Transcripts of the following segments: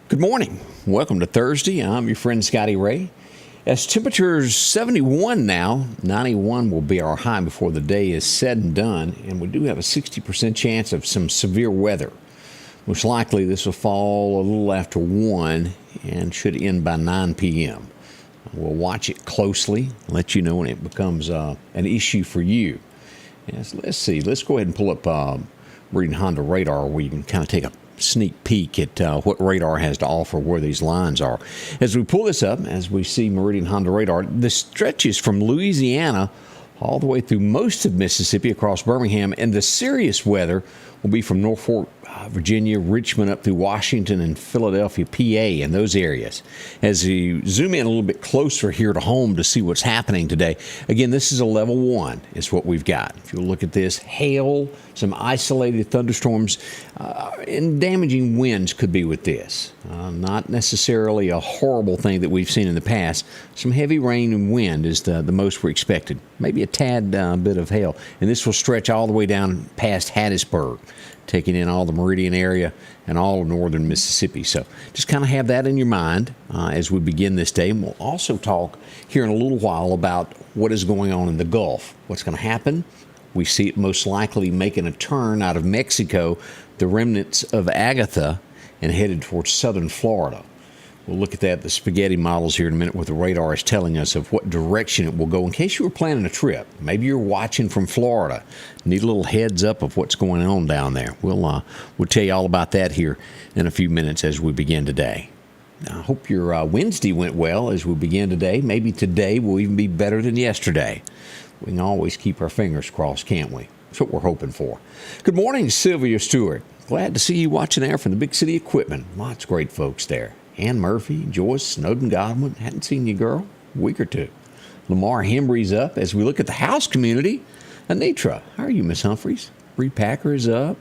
Good morning. Welcome to Thursday. I'm your friend Scotty Ray. As temperatures 71 now, 91 will be our high before the day is said and done, and we do have a 60% chance of some severe weather. Most likely this will fall a little after 1 and should end by 9 p.m. We'll watch it closely, let you know when it becomes an issue for you. Yes, let's see. Let's go ahead and pull up Meridian Honda radar where you can kind of take a sneak peek at what radar has to offer, where these lines are. As we pull this up, as we see Meridian Honda radar, this stretches from Louisiana all the way through most of Mississippi across Birmingham, and the serious weather will be from Norfolk, Virginia, Richmond up through Washington and Philadelphia, PA, and those areas. As you zoom in a little bit closer here to home to see what's happening today, again, this is a level 1 is what we've got. If you look at this, hail, some isolated thunderstorms, and damaging winds could be with this. Not necessarily a horrible thing that we've seen in the past. Some heavy rain and wind is the most we're expected. Maybe a tad bit of hail. And this will stretch all the way down past Hattiesburg, taking in all the Meridian area and all of northern Mississippi. So just kind of have that in your mind as we begin this day. And we'll also talk here in a little while about what is going on in the Gulf. What's going to happen? We see it most likely making a turn out of Mexico, the remnants of Agatha, and headed towards southern Florida. We'll look at that, the spaghetti models here in a minute, what the radar is telling us of what direction it will go in case you were planning a trip. Maybe you're watching from Florida. Need a little heads up of what's going on down there. We'll tell you all about that here in a few minutes as we begin today. I hope your Wednesday went well as we begin today. Maybe today will even be better than yesterday. We can always keep our fingers crossed, can't we? That's what we're hoping for. Good morning, Sylvia Stewart. Glad to see you watching there from the Big City Equipment. Lots of great folks there. Ann Murphy, Joyce, Snowden Godwin. Hadn't seen you, girl. A week or two. Lamar Hembry's up as we look at the house community. Anitra, how are you, Miss Humphreys? Bree Packer is up.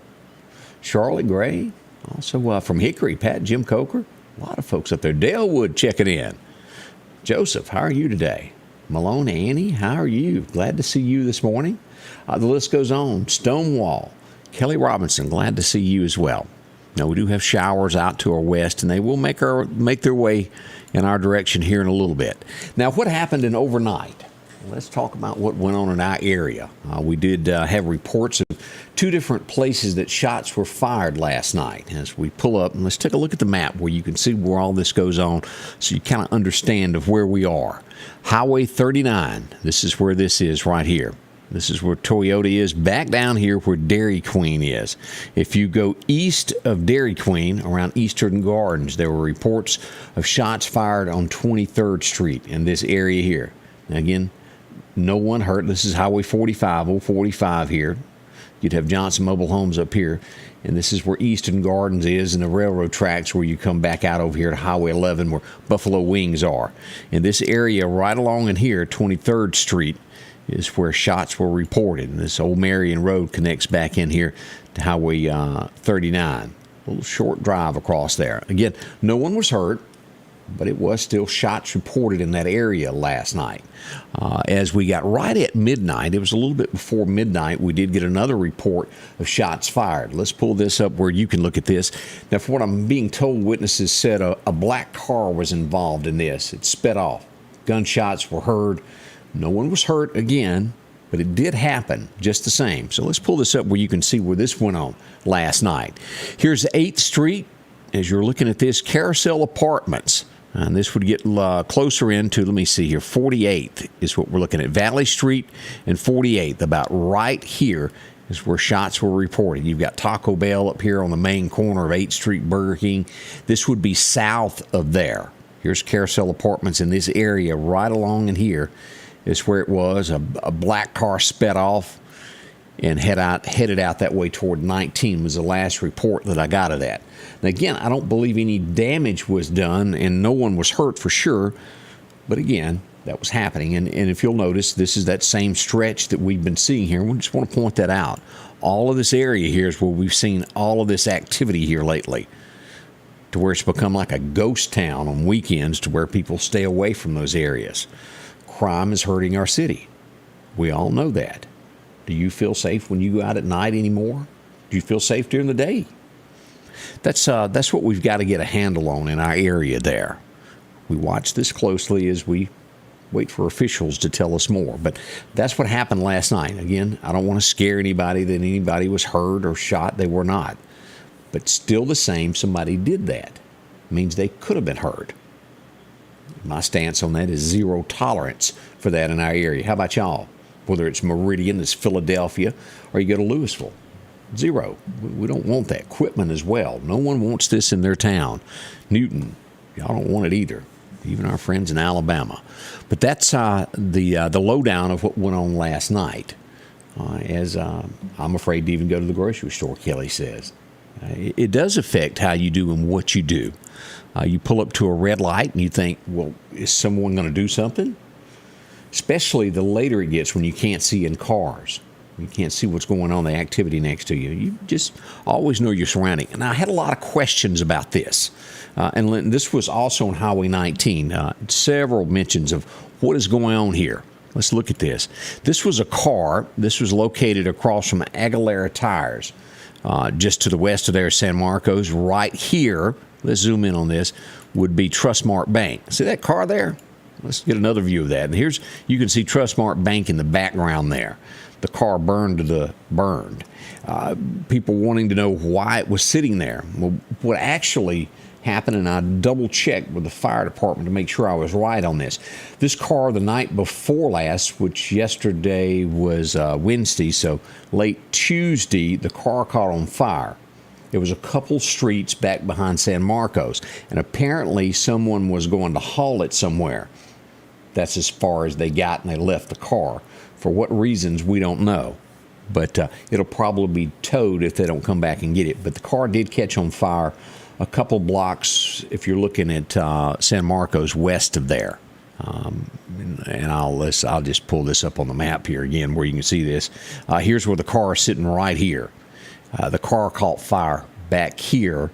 Charlotte Gray. Also from Hickory, Pat, Jim Coker. A lot of folks up there. Dale Wood checking in. Joseph, how are you today? Malone, Annie, how are you? Glad to see you this morning. The list goes on. Stonewall, Kelly Robinson, glad to see you as well. Now, we do have showers out to our west, and they will make their way in our direction here in a little bit. Now, what happened in overnight? Let's talk about what went on in our area. We did have reports of 2 different places that shots were fired last night. As we pull up, and let's take a look at the map where you can see where all this goes on so you kind of understand of where we are. Highway 39, this is where this is right here. This is where Toyota is, back down here where Dairy Queen is. If you go east of Dairy Queen, around Eastern Gardens, there were reports of shots fired on 23rd Street in this area here. Now again, no one hurt. This is Highway 45, old 45 here. You'd have Johnson Mobile Homes up here. And this is where Eastern Gardens is, and the railroad tracks where you come back out over here to Highway 11 where Buffalo Wings are. In this area right along in here, 23rd Street, is where shots were reported. And this old Marion Road connects back in here to Highway 39. A little short drive across there. Again, no one was hurt, but it was still shots reported in that area last night. As we got right at midnight, it was a little bit before midnight, we did get another report of shots fired. Let's pull this up where you can look at this. Now, from what I'm being told, witnesses said a black car was involved in this. It sped off. Gunshots were heard. No one was hurt again, but it did happen just the same. So let's pull this up where you can see where this went on last night. Here's 8th Street. As you're looking at this, Carousel Apartments. And this would get closer into, let me see here, 48th is what we're looking at. Valley Street and 48th, about right here is where shots were reported. You've got Taco Bell up here on the main corner of 8th Street, Burger King. This would be south of there. Here's Carousel Apartments in this area right along in here is where it was. A black car sped off and headed out that way toward 19 was the last report that I got of that. Now, again, I don't believe any damage was done, and no one was hurt for sure. But again, that was happening. And if you'll notice, this is that same stretch that we've been seeing here. We just want to point that out. All of this area here is where we've seen all of this activity here lately, to where it's become like a ghost town on weekends, to where people stay away from those areas. Crime is hurting our city. We all know that. Do you feel safe when you go out at night anymore? Do you feel safe during the day? That's what we've got to get a handle on in our area there. We watch this closely as we wait for officials to tell us more. But that's what happened last night. Again, I don't want to scare anybody that anybody was hurt or shot. They were not. But still the same, somebody did that. It means they could have been hurt. My stance on that is zero tolerance for that in our area. How about y'all? Whether it's Meridian, it's Philadelphia, or you go to Louisville. Zero. We don't want that. Quitman as well. No one wants this in their town. Newton, y'all don't want it either. Even our friends in Alabama. But that's the lowdown of what went on last night. As I'm afraid to even go to the grocery store, Kelly says. It does affect how you do and what you do. You pull up to a red light and you think, well, is someone going to do something? Especially the later it gets when you can't see in cars. You can't see what's going on, the activity next to you. You just always know your surrounding. And I had a lot of questions about this. And this was also on Highway 19. Several mentions of what is going on here. Let's look at this. This was a car. This was located across from Aguilera Tires, just to the west of there, San Marcos. Right here, let's zoom in on this, would be Trustmark Bank. See that car there? Let's get another view of that. And here's, you can see Trustmark Bank in the background there. The car burned. People wanting to know why it was sitting there. Well, what actually happened, and I double-checked with the fire department to make sure I was right on this. This car the night before last, which yesterday was Wednesday, so late Tuesday, the car caught on fire. It was a couple streets back behind San Marcos, and apparently someone was going to haul it somewhere. That's as far as they got, and they left the car. For what reasons, we don't know. But it'll probably be towed if they don't come back and get it. But the car did catch on fire a couple blocks, if you're looking at San Marcos, west of there. And I'll just pull this up on the map here again where you can see this. Here's where the car is sitting right here. The car caught fire back here.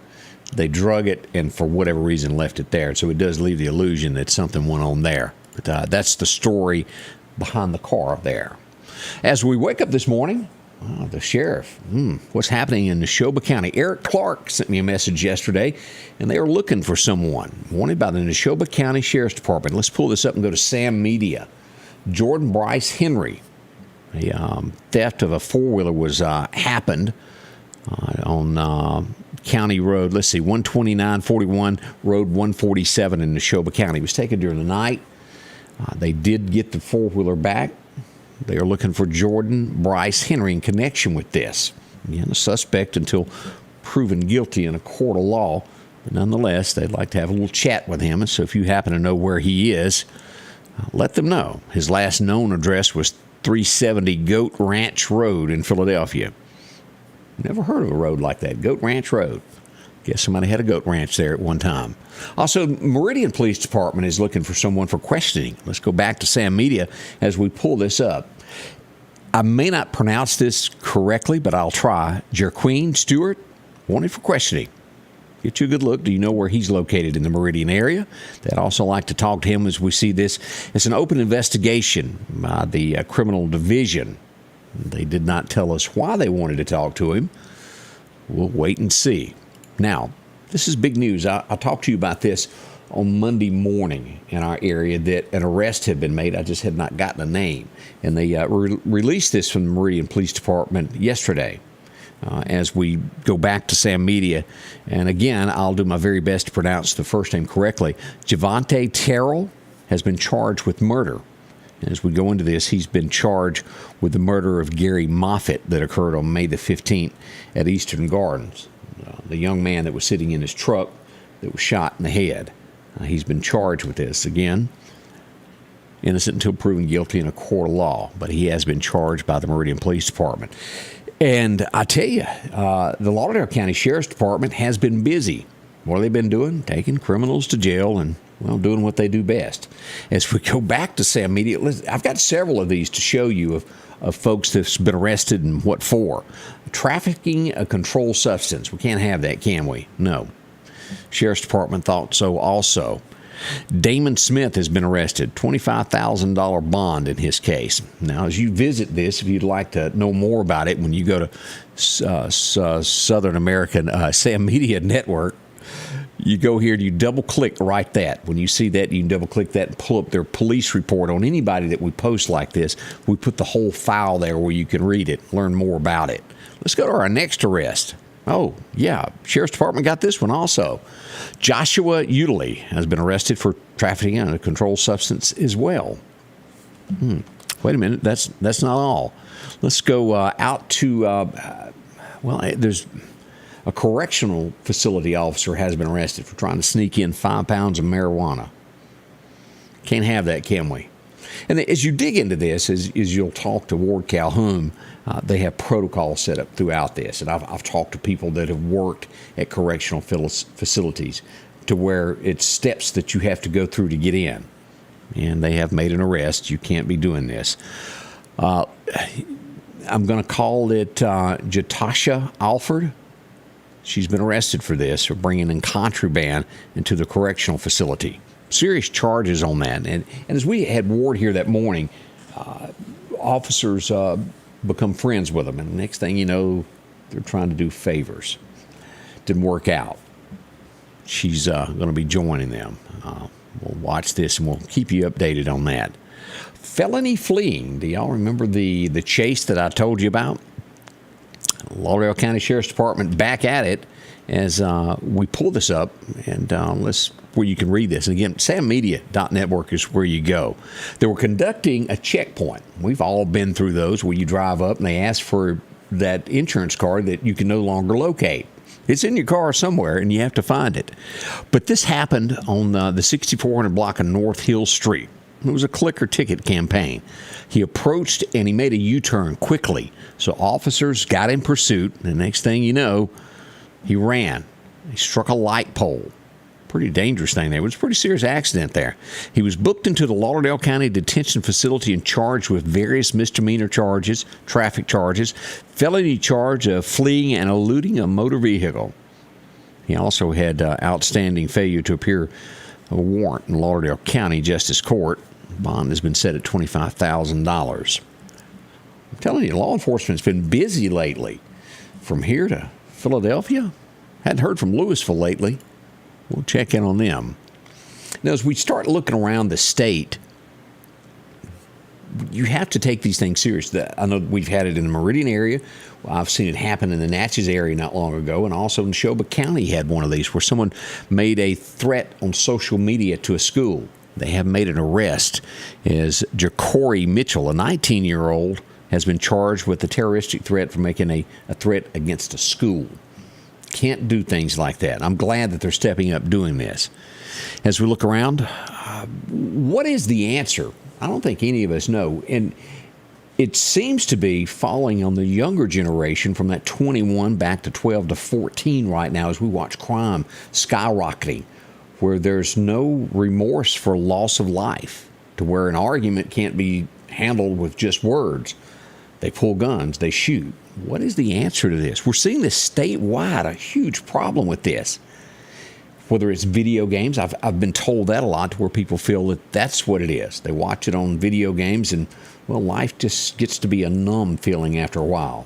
They drug it and for whatever reason left it there. So it does leave the illusion that something went on there. But that's the story behind the car there. As we wake up this morning, the sheriff, what's happening in Neshoba County? Eric Clark sent me a message yesterday, and they are looking for someone wanted by the Neshoba County Sheriff's Department. Let's pull this up and go to Sam Media. Jordan Bryce Henry, a theft of a four-wheeler was happened on County Road, 12941 Road 147 in Neshoba County. It was taken during the night. They did get the four-wheeler back. They are looking for Jordan Bryce Henry in connection with this. Again, the suspect until proven guilty in a court of law. But nonetheless, they'd like to have a little chat with him. And so if you happen to know where he is, let them know. His last known address was 370 Goat Ranch Road in Philadelphia. Never heard of a road like that, Goat Ranch Road. Guess somebody had a goat ranch there at one time. Also, Meridian Police Department is looking for someone for questioning. Let's go back to Sam Media as we pull this up. I may not pronounce this correctly, but I'll try. Jerqueen Stewart, wanted for questioning. Get you a good look. Do you know where he's located in the Meridian area? They'd also like to talk to him as we see this. It's an open investigation by the criminal division. They did not tell us why they wanted to talk to him. We'll wait and see. Now, this is big news. I talked to you about this on Monday morning in our area that an arrest had been made. I just had not gotten a name. And they released this from the Meridian Police Department yesterday as we go back to Sam Media. And again, I'll do my very best to pronounce the first name correctly. Javante Terrell has been charged with murder. As we go into this, he's been charged with the murder of Gary Moffite that occurred on May the 15th at Eastern Gardens. The young man that was sitting in his truck that was shot in the head. He's been charged with this. Again, innocent until proven guilty in a court of law, but he has been charged by the Meridian Police Department. And I tell you, the Lauderdale County Sheriff's Department has been busy. What have they been doing? Taking criminals to jail and, well, doing what they do best. As we go back to Sam Media, I've got several of these to show you of folks that's been arrested and what for. Trafficking a controlled substance. We can't have that, can we? No. Sheriff's Department thought so also. Damon Smith has been arrested. $25,000 bond in his case. Now, as you visit this, if you'd like to know more about it, when you go to Southern American Sam Media Network, you go here and you double-click right that. When you see that, you can double-click that and pull up their police report on anybody that we post like this. We put the whole file there where you can read it, learn more about it. Let's go to our next arrest. Oh, yeah, Sheriff's Department got this one also. Joshua Utley has been arrested for trafficking in a controlled substance as well. Wait a minute, that's not all. Let's go out to, there's a correctional facility officer has been arrested for trying to sneak in 5 pounds of marijuana. Can't have that, can we? And as you dig into this, as you'll talk to Ward Calhoun, they have protocols set up throughout this. And I've talked to people that have worked at correctional facilities to where it's steps that you have to go through to get in. And they have made an arrest. You can't be doing this. I'm going to call it Jatasha Alford. She's been arrested for this, for bringing in contraband into the correctional facility. Serious charges on that. And as we had Ward here that morning, officers become friends with them. And the next thing you know, they're trying to do favors. Didn't work out. She's going to be joining them. We'll watch this and we'll keep you updated on that. Felony fleeing. Do y'all remember the chase that I told you about? Lauderdale County Sheriff's Department back at it as we pull this up, and where you can read this. And again, sammedia.network is where you go. They were conducting a checkpoint. We've all been through those where you drive up and they ask for that insurance card that you can no longer locate. It's in your car somewhere, and you have to find it. But this happened on the 6400 block of North Hill Street. It was a clicker ticket campaign. He approached and he made a U-turn quickly. So officers got in pursuit. And the next thing you know, he ran. He struck a light pole. Pretty dangerous thing there. It was a pretty serious accident there. He was booked into the Lauderdale County Detention Facility and charged with various misdemeanor charges, traffic charges, felony charge of fleeing and eluding a motor vehicle. He also had outstanding failure to appear a warrant in Lauderdale County Justice Court. Bond has been set at $25,000. I'm telling you, law enforcement's been busy lately. From here to Philadelphia. Hadn't heard from Louisville lately. We'll check in on them. Now, as we start looking around the state, you have to take these things serious. I know we've had it in the Meridian area. I've seen it happen in the Natchez area not long ago, and also Neshoba County had one of these where someone made a threat on social media to a school. They have made an arrest as Jacory Mitchell, a 19-year-old, has been charged with a terroristic threat for making a threat against a school. Can't do things like that. I'm glad that they're stepping up doing this. As we look around, what is the answer? I don't think any of us know. And it seems to be falling on the younger generation from that 21 back to 12 to 14 right now as we watch crime skyrocketing, where there's no remorse for loss of life, to where an argument can't be handled with just words. They pull guns, they shoot. What is the answer to this? We're seeing this statewide, a huge problem with this. Whether it's video games, I've been told that a lot, to where people feel that that's what it is. They watch it on video games and, well, life just gets to be a numb feeling after a while.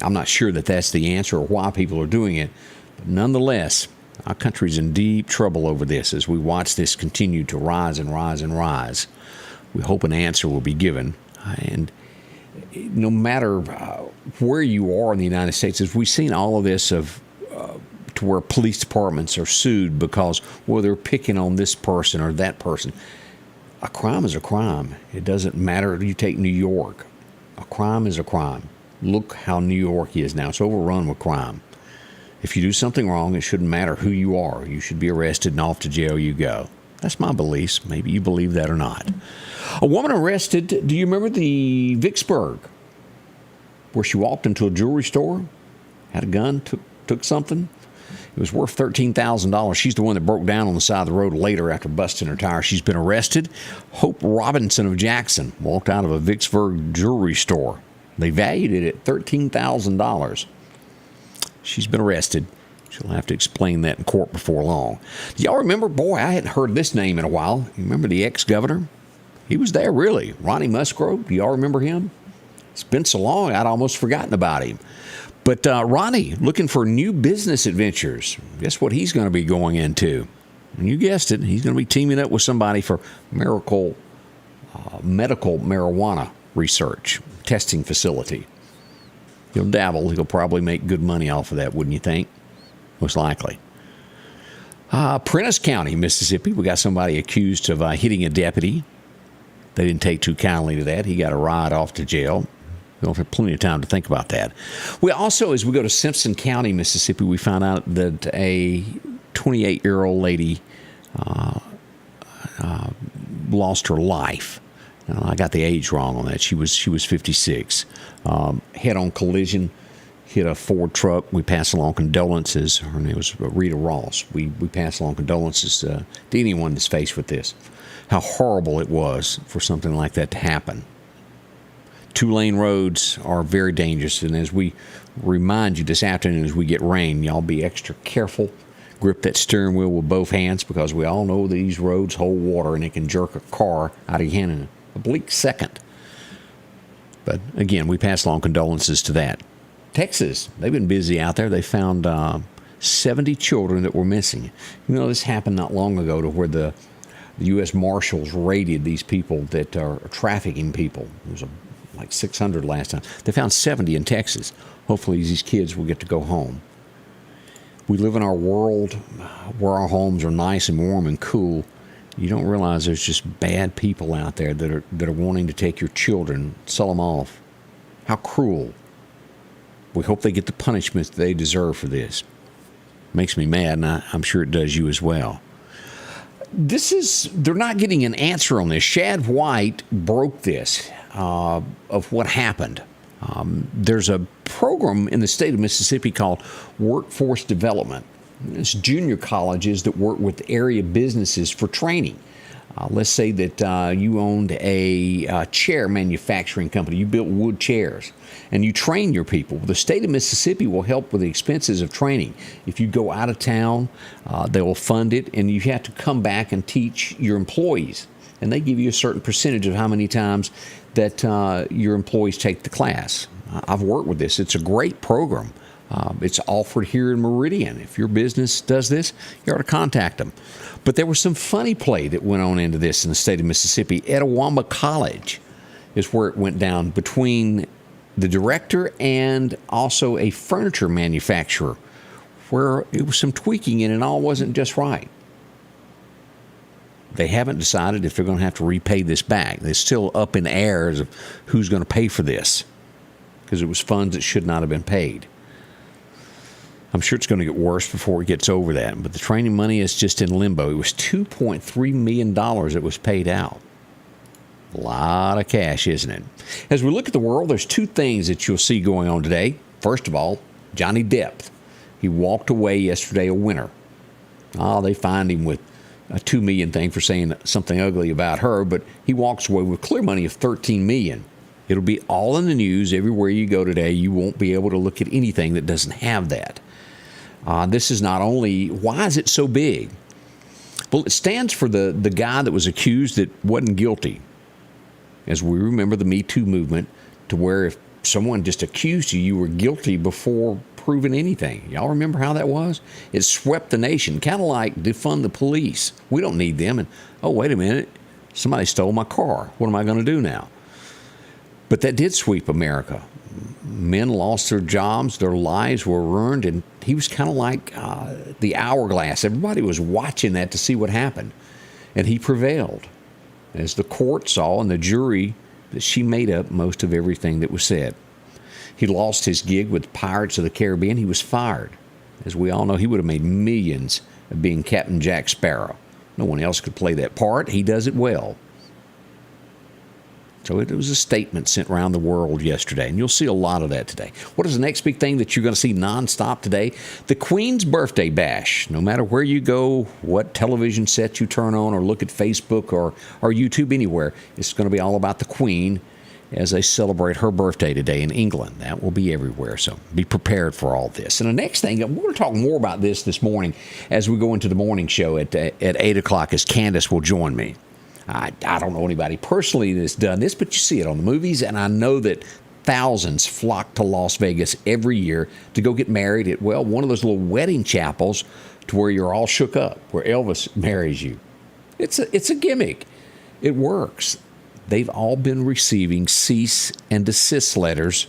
I'm not sure that that's the answer or why people are doing it, but nonetheless, our country's in deep trouble over this as we watch this continue to rise and rise and rise. We hope an answer will be given. And no matter where you are in the United States, as we've seen all of this to where police departments are sued because, well, they're picking on this person or that person. A crime is a crime. It doesn't matter. You take New York. A crime is a crime. Look how New York is now. It's overrun with crime. If you do something wrong, it shouldn't matter who you are. You should be arrested and off to jail you go. That's my beliefs. Maybe you believe that or not. A woman arrested. Do you remember the Vicksburg, where she walked into a jewelry store, had a gun, took something? It was worth $13,000. She's the one that broke down on the side of the road later after busting her tire. She's been arrested. Hope Robinson of Jackson walked out of a Vicksburg jewelry store. They valued it at $13,000. She's been arrested. She'll have to explain that in court before long. Do y'all remember? Boy, I hadn't heard this name in a while. You remember the ex-governor? He was there, really. Ronnie Musgrove. Do y'all remember him? It's been so long, I'd almost forgotten about him. But Ronnie, looking for new business adventures. Guess what he's going to be going into? And you guessed it, he's going to be teaming up with somebody for medical marijuana research, testing facility. He'll dabble. He'll probably make good money off of that, wouldn't you think? Most likely. Prentiss County, Mississippi, we got somebody accused of hitting a deputy. They didn't take too kindly to that. He got a ride off to jail. We'll have plenty of time to think about that. We also, as we go to Simpson County, Mississippi, we found out that a 28-year-old lady lost her life. I got the age wrong on that. She was 56. Head-on collision, hit a Ford truck. We pass along condolences. Her name was Rita Ross. We pass along condolences to anyone that's faced with this. How horrible it was for something like that to happen. Two-lane roads are very dangerous, and as we remind you this afternoon as we get rain, y'all be extra careful. Grip that steering wheel with both hands, because we all know these roads hold water and it can jerk a car out of your hand in an oblique second. But again, we pass along condolences to that. Texas, they've been busy out there. They found 70 children that were missing. You know, this happened not long ago to where the U.S. Marshals raided these people that are trafficking people. It was like 600 last time. They found 70 in Texas. Hopefully these kids will get to go home. We live in our world where our homes are nice and warm and cool. You don't realize there's just bad people out there that are wanting to take your children, sell them off. How cruel. We hope they get the punishment they deserve for this. Makes me mad, and I'm sure it does you as well. They're not getting an answer on this. Shad White broke this of what happened. There's a program in the state of Mississippi called Workforce Development. It's junior colleges that work with area businesses for training. Let's say that you owned a chair manufacturing company. You built wood chairs, and you train your people. The state of Mississippi will help with the expenses of training. If you go out of town, they will fund it, and you have to come back and teach your employees. And they give you a certain percentage of how many times that your employees take the class. I've worked with this. It's a great program. It's offered here in Meridian. If your business does this, you ought to contact them. But there was some funny play that went on into this in the state of Mississippi. Etowah College is where it went down between the director and also a furniture manufacturer, where it was some tweaking and it all wasn't just right. They haven't decided if they're going to have to repay this back. They're still up in air as of who's going to pay for this, because it was funds that should not have been paid. I'm sure it's going to get worse before it gets over that. But the training money is just in limbo. It was $2.3 million that was paid out. A lot of cash, isn't it? As we look at the world, there's two things that you'll see going on today. First of all, Johnny Depp. He walked away yesterday a winner. They fined him with a $2 million thing for saying something ugly about her, but he walks away with clear money of $13 million. It'll be all in the news everywhere you go today. You won't be able to look at anything that doesn't have that. This is not only, why is it so big? Well, it stands for the guy that was accused that wasn't guilty. As we remember the Me Too movement, to where if someone just accused you, you were guilty before proven anything. Y'all remember how that was? It swept the nation, kind of like defund the police. We don't need them. And, oh, wait a minute, somebody stole my car. What am I going to do now? But that did sweep America. Men lost their jobs, their lives were ruined, and he was kind of like the hourglass. Everybody was watching that to see what happened, and he prevailed. As the court saw and the jury, that she made up most of everything that was said. He lost his gig with Pirates of the Caribbean. He was fired. As we all know, he would have made millions of being Captain Jack Sparrow. No one else could play that part. He does it well. So it was a statement sent around the world yesterday, and you'll see a lot of that today. What is the next big thing that you're going to see nonstop today? The Queen's Birthday Bash. No matter where you go, what television set you turn on, or look at Facebook or YouTube, anywhere, it's going to be all about the Queen as they celebrate her birthday today in England. That will be everywhere, so be prepared for all this. And the next thing, we're going to talk more about this morning as we go into the morning show at 8 o'clock as Candace will join me. I don't know anybody personally that's done this, but you see it on the movies, and I know that thousands flock to Las Vegas every year to go get married at, well, one of those little wedding chapels to where you're all shook up, where Elvis marries you. It's a gimmick. It works. They've all been receiving cease and desist letters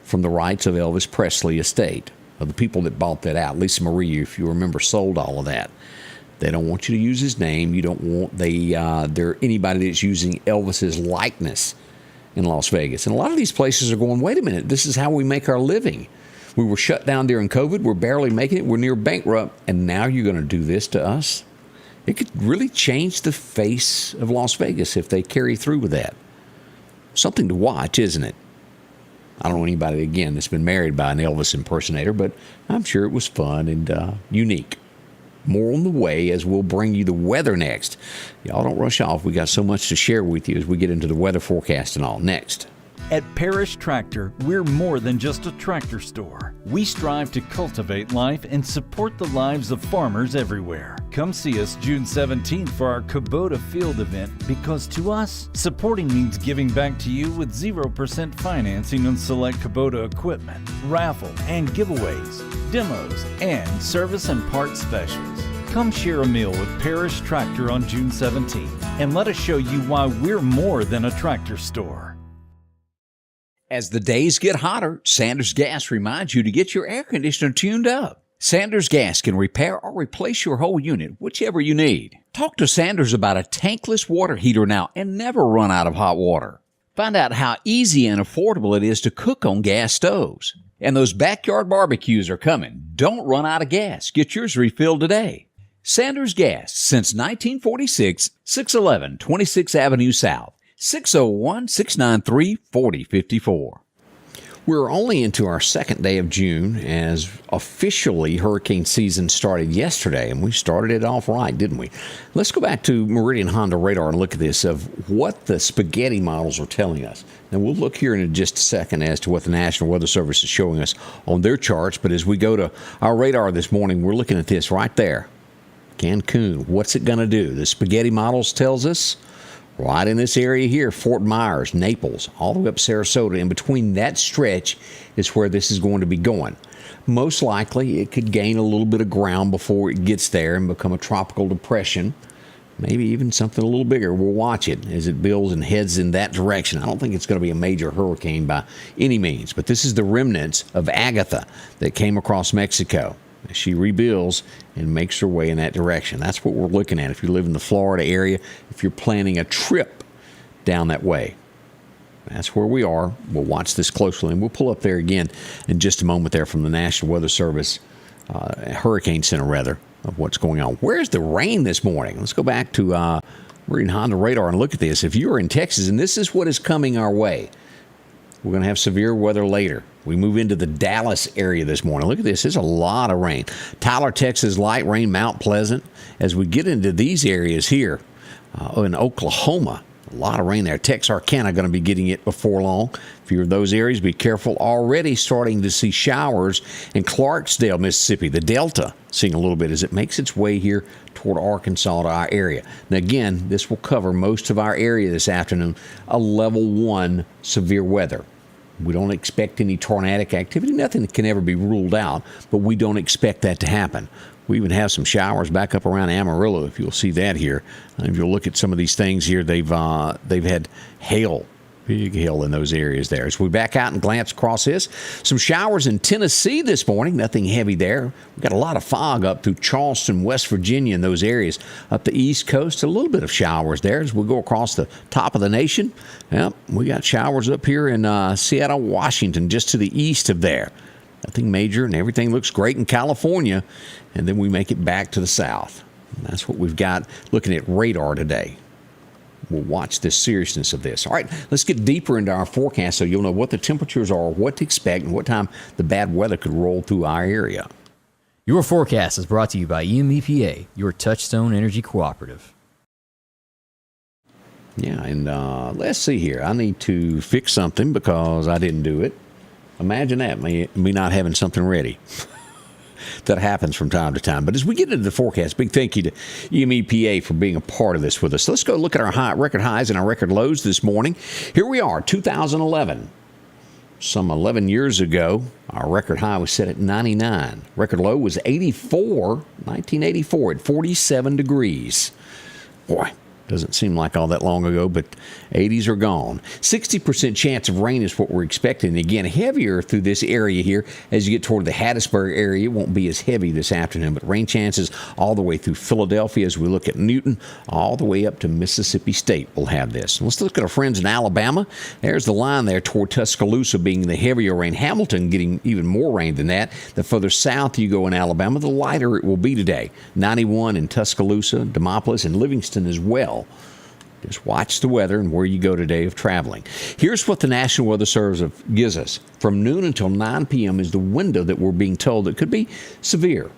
from the rights of Elvis Presley estate, of the people that bought that out. Lisa Marie, if you remember, sold all of that. They don't want you to use his name. You don't want there anybody that's using Elvis's likeness in Las Vegas. And a lot of these places are going, wait a minute, this is how we make our living. We were shut down during COVID. We're barely making it. We're near bankrupt. And now you're going to do this to us? It could really change the face of Las Vegas if they carry through with that. Something to watch, isn't it? I don't know anybody, again, that's been married by an Elvis impersonator, but I'm sure it was fun and unique. More on the way as we'll bring you the weather next. Y'all don't rush off. We got so much to share with you as we get into the weather forecast and all. Next. At Parish Tractor, we're more than just a tractor store. We strive to cultivate life and support the lives of farmers everywhere. Come see us June 17th for our Kubota Field event, because to us, supporting means giving back to you with 0% financing on select Kubota equipment, raffle and giveaways, demos, and service and parts specials. Come share a meal with Parish Tractor on June 17th and let us show you why we're more than a tractor store. As the days get hotter, Sanders Gas reminds you to get your air conditioner tuned up. Sanders Gas can repair or replace your whole unit, whichever you need. Talk to Sanders about a tankless water heater now and never run out of hot water. Find out how easy and affordable it is to cook on gas stoves. And those backyard barbecues are coming. Don't run out of gas. Get yours refilled today. Sanders Gas, since 1946, 611 26th Avenue South. 601-693-4054. We're only into our second day of June as officially hurricane season started yesterday, and we started it off right, didn't we? Let's go back to Meridian Honda radar and look at this of what the spaghetti models are telling us. And we'll look here in just a second as to what the National Weather Service is showing us on their charts. But as we go to our radar this morning, we're looking at this right there. Cancun, what's it going to do? The spaghetti models tells us right in this area here, Fort Myers, Naples, all the way up Sarasota. In between that stretch is where this is going to be going. Most likely, it could gain a little bit of ground before it gets there and become a tropical depression. Maybe even something a little bigger. We'll watch it as it builds and heads in that direction. I don't think it's going to be a major hurricane by any means, but this is the remnants of Agatha that came across Mexico. She rebuilds and makes her way in that direction. That's what we're looking at if you live in the Florida area, if you're planning a trip down that way. That's where we are. We'll watch this closely, and we'll pull up there again in just a moment there from the National Weather Service, Hurricane Center, rather, of what's going on. Where's the rain this morning? Let's go back to Meridian Honda radar and look at this. If you're in Texas, and this is what is coming our way, we're going to have severe weather later. We move into the Dallas area this morning. Look at this. There's a lot of rain. Tyler, Texas, light rain, Mount Pleasant. As we get into these areas here in Oklahoma, a lot of rain there. Texarkana going to be getting it before long. If you're in those areas, be careful. Already starting to see showers in Clarksdale, Mississippi. The Delta seeing a little bit as it makes its way here toward Arkansas to our area. Now, again, this will cover most of our area this afternoon. A level 1 severe weather. We don't expect any tornadic activity. Nothing that can ever be ruled out, but we don't expect that to happen. We even have some showers back up around Amarillo, if you'll see that here. If you'll look at some of these things here, they've had hail, big hail in those areas there. As we back out and glance across this, some showers in Tennessee this morning, nothing heavy there. We've got a lot of fog up through Charleston, West Virginia, and those areas. Up the East Coast, a little bit of showers there. As we go across the top of the nation, we got showers up here in Seattle, Washington, just to the east of there. Nothing major, and everything looks great in California. And then we make it back to the south. And that's what we've got looking at radar today. We'll watch the seriousness of this. All right, let's get deeper into our forecast so you'll know what the temperatures are, what to expect, and what time the bad weather could roll through our area. Your forecast is brought to you by EMEPA, your Touchstone Energy Cooperative. Yeah, and let's see here. I need to fix something because I didn't do it. Imagine that, me not having something ready. That happens from time to time. But as we get into the forecast, big thank you to EMEPA for being a part of this with us. Let's go look at our record highs and our record lows this morning. Here we are, 2011. Some 11 years ago, our record high was set at 99. Record low was 1984 at 47 degrees. Boy, doesn't seem like all that long ago, but 80s are gone. 60% chance of rain is what we're expecting. Again, heavier through this area here. As you get toward the Hattiesburg area, it won't be as heavy this afternoon, but rain chances all the way through Philadelphia as we look at Newton, all the way up to Mississippi State will have this. Let's look at our friends in Alabama. There's the line there toward Tuscaloosa being the heavier rain. Hamilton getting even more rain than that. The further south you go in Alabama, the lighter it will be today. 91 in Tuscaloosa, Demopolis, and Livingston as well. Just watch the weather and where you go today of traveling. Here's what the National Weather Service gives us. From noon until 9 p.m. is the window that we're being told that could be severe.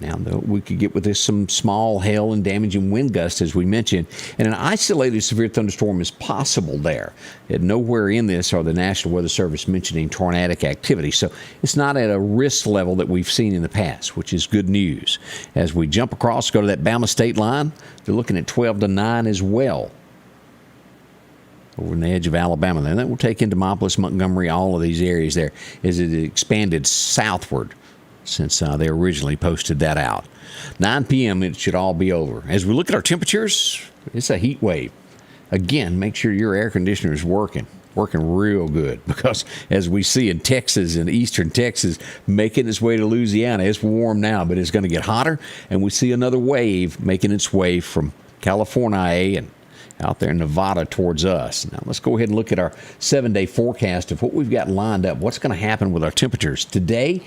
Now, though, we could get with this some small hail and damaging wind gusts, as we mentioned, and an isolated severe thunderstorm is possible there. And nowhere in this are the National Weather Service mentioning tornadic activity, so it's not at a risk level that we've seen in the past, which is good news. As we jump across, go to that Bama state line, they're looking at 12 to 9 as well. Over on the edge of Alabama there. And that will take into Demopolis, Montgomery, all of these areas there as it expanded southward since they originally posted that out. 9 p.m. it should all be over. As we look at our temperatures, it's a heat wave. Again, make sure your air conditioner is working real good, because as we see in Texas and eastern Texas making its way to Louisiana, it's warm now, but it's going to get hotter, and we see another wave making its way from California and out there in Nevada towards us. Now, let's go ahead and look at our 7-day forecast of what we've got lined up. What's going to happen with our temperatures today?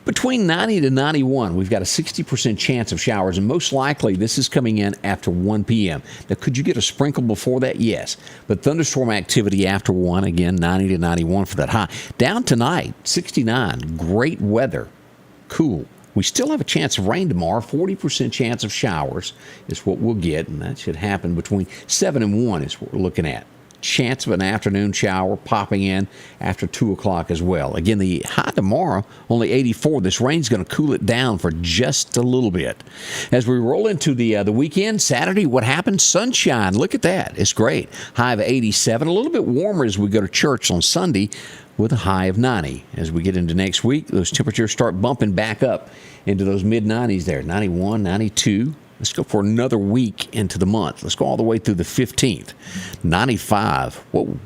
Between 90 to 91, we've got a 60% chance of showers, and most likely this is coming in after 1 p.m. Now, could you get a sprinkle before that? Yes. But thunderstorm activity after 1, again, 90 to 91 for that high. Down tonight, 69, great weather, cool. We still have a chance of rain tomorrow. 40% chance of showers is what we'll get, and that should happen between 7 and 1 is what we're looking at. Chance of an afternoon shower popping in after 2 o'clock as well. Again, the high tomorrow, only 84. This rain's going to cool it down for just a little bit. As we roll into the weekend, Saturday, what happened? Sunshine. Look at that. It's great. High of 87. A little bit warmer as we go to church on Sunday with a high of 90. As we get into next week, those temperatures start bumping back up into those mid-90s there. 91, 92. Let's go for another week into the month. Let's go all the way through the 15th. 95. Whoa,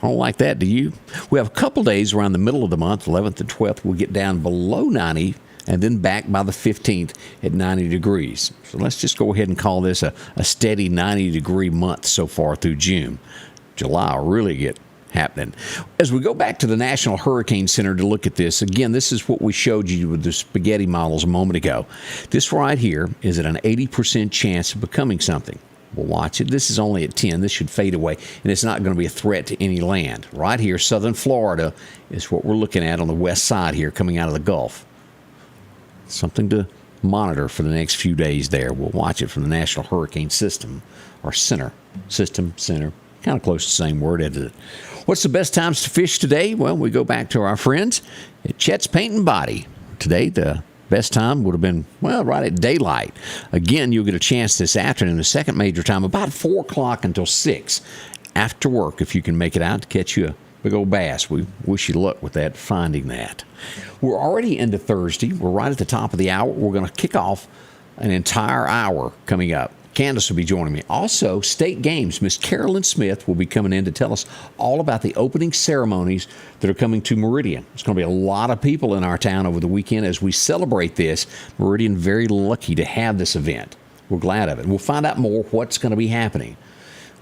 I don't like that, do you? We have a couple days around the middle of the month, 11th and 12th. We'll get down below 90 and then back by the 15th at 90 degrees. So let's just go ahead and call this a steady 90-degree month so far through June. July will really get happening. As we go back to the National Hurricane Center to look at this, again, this is what we showed you with the spaghetti models a moment ago. This right here is at an 80% chance of becoming something. We'll watch it. This is only at 10. This should fade away, and it's not going to be a threat to any land. Right here, southern Florida is what we're looking at on the west side here coming out of the Gulf. Something to monitor for the next few days there. We'll watch it from the National Hurricane System, or Center. System, Center. Kind of close to the same word, isn't it? What's the best times to fish today? Well, we go back to our friends at Chet's Paint and Body. Today, the best time would have been, well, right at daylight. Again, you'll get a chance this afternoon, the second major time, about 4 o'clock until 6 after work, if you can make it out to catch you a big old bass. We wish you luck with that, finding that. We're already into Thursday. We're right at the top of the hour. We're going to kick off an entire hour coming up. Candace will be joining me. Also, state games. Miss Carolyn Smith will be coming in to tell us all about the opening ceremonies that are coming to Meridian. There's going to be a lot of people in our town over the weekend as we celebrate this. Meridian very lucky to have this event. We're glad of it. We'll find out more what's going to be happening,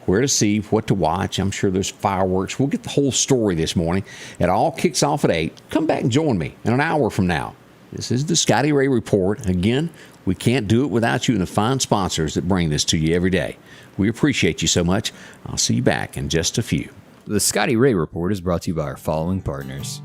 where to see, what to watch. I'm sure there's fireworks. We'll get the whole story this morning. It all kicks off at 8. Come back and join me in an hour from now. This is the Scotty Ray Report. Again, we can't do it without you and the fine sponsors that bring this to you every day. We appreciate you so much. I'll see you back in just a few. The Scotty Ray Report is brought to you by our following partners: